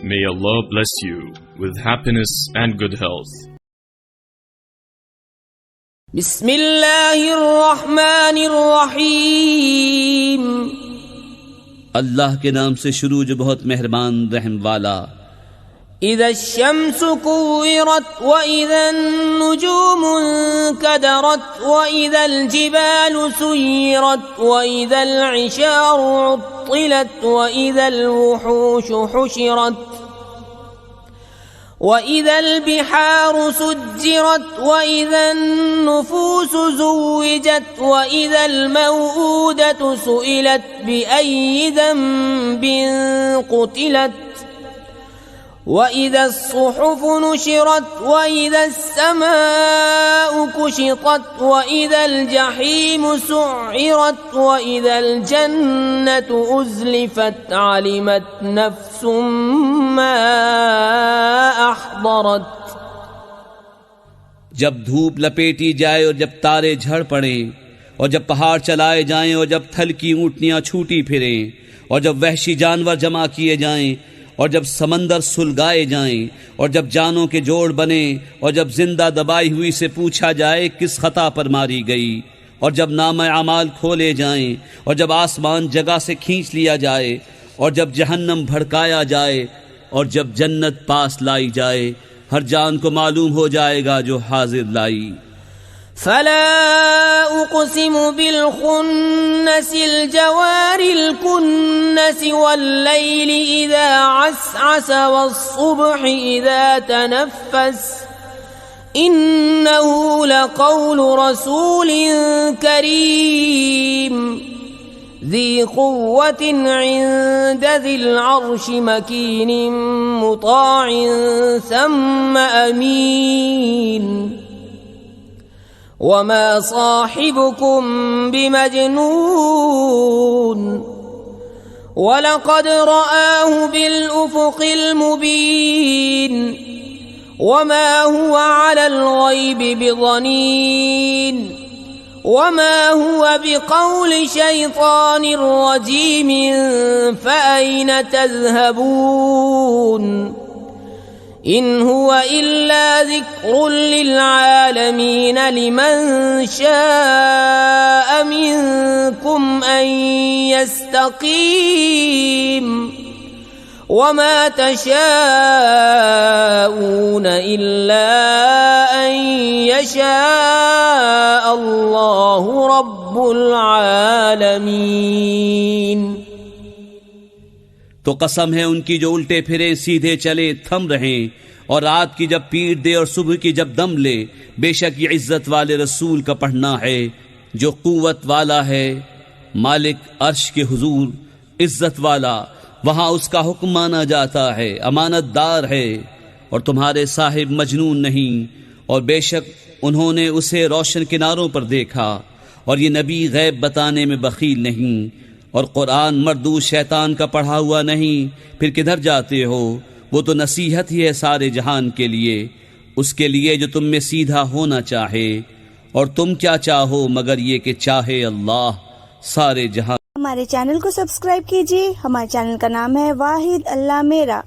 May Allah bless you with happiness and good health. بسم اللہ الرحمن الرحیم. اللہ کے نام سے شروع جو بہت مہربان رحم والا. اذا الشمس كورت واذا النجوم انكدرت واذا الجبال سيرت واذا العشار عطلت واذا الوحوش حشرت وَإِذَا الْبِحَارُ سُجِّرَتْ وَإِذَا النُّفُوسُ زُوِّجَتْ وَإِذَا الْمَوْءُودَةُ سُئِلَتْ بِأَيِّ ذَنبٍ قُتِلَتْ وَإِذَا الصُّحُفُ نُشِرَتْ وَإِذَا السَّمَاءُ كُشِطَتْ وَإِذَا الْجَحِيمُ سُعِّرَتْ وَإِذَا الْجَنَّةُ أُزْلِفَتْ عَلِمَتْ نَفْسٌ مَّا أَحْضَرَتْ. جب دھوپ لپیٹی جائے اور جب تارے جھڑ پڑیں اور جب پہاڑ چلائے جائیں اور جب تھل کی اونٹنیاں چھوٹی پھریں اور جب وحشی جانور جمع کیے جائیں اور جب سمندر سلگائے جائیں اور جب جانوں کے جوڑ بنے اور جب زندہ دبائی ہوئی سے پوچھا جائے کس خطا پر ماری گئی اور جب نامہ اعمال کھولے جائیں اور جب آسمان جگہ سے کھینچ لیا جائے اور جب جہنم بھڑکایا جائے اور جب جنت پاس لائی جائے ہر جان کو معلوم ہو جائے گا جو حاضر لائی. فلا اقسم بالخنس الجوار الكنس والليل اذا عسعس والصبح اذا تنفس انه لقول رسول كريم ذي قوة عند ذي العرش مكين مطاع ثم أمين وما صاحبكم بمجنون ولقد رآه بالأفق المبين وما هو على الغيب بضنين وما هو بقول شيطان رجيم فأين تذهبون إن هو إلا ذكر للعالمين لمن شاء منكم أن يستقيم وما تشاءون إلا أن يشاء الله رب العالمين. تو قسم ہے ان کی جو الٹے پھرے سیدھے چلے تھم رہیں اور رات کی جب پیٹ دے اور صبح کی جب دم لے. بے شک یہ عزت والے رسول کا پڑھنا ہے جو قوت والا ہے مالک عرش کے حضور عزت والا. وہاں اس کا حکم مانا جاتا ہے امانت دار ہے اور تمہارے صاحب مجنون نہیں. اور بے شک انہوں نے اسے روشن کناروں پر دیکھا اور یہ نبی غیب بتانے میں بخیل نہیں اور قرآن مردود شیطان کا پڑھا ہوا نہیں. پھر کدھر جاتے ہو؟ وہ تو نصیحت ہی ہے سارے جہان کے لیے اس کے لیے جو تم میں سیدھا ہونا چاہے اور تم کیا چاہو مگر یہ کہ چاہے اللہ سارے جہان. ہمارے چینل کو سبسکرائب کیجیے. ہمارے چینل کا نام ہے واحد اللہ میرا.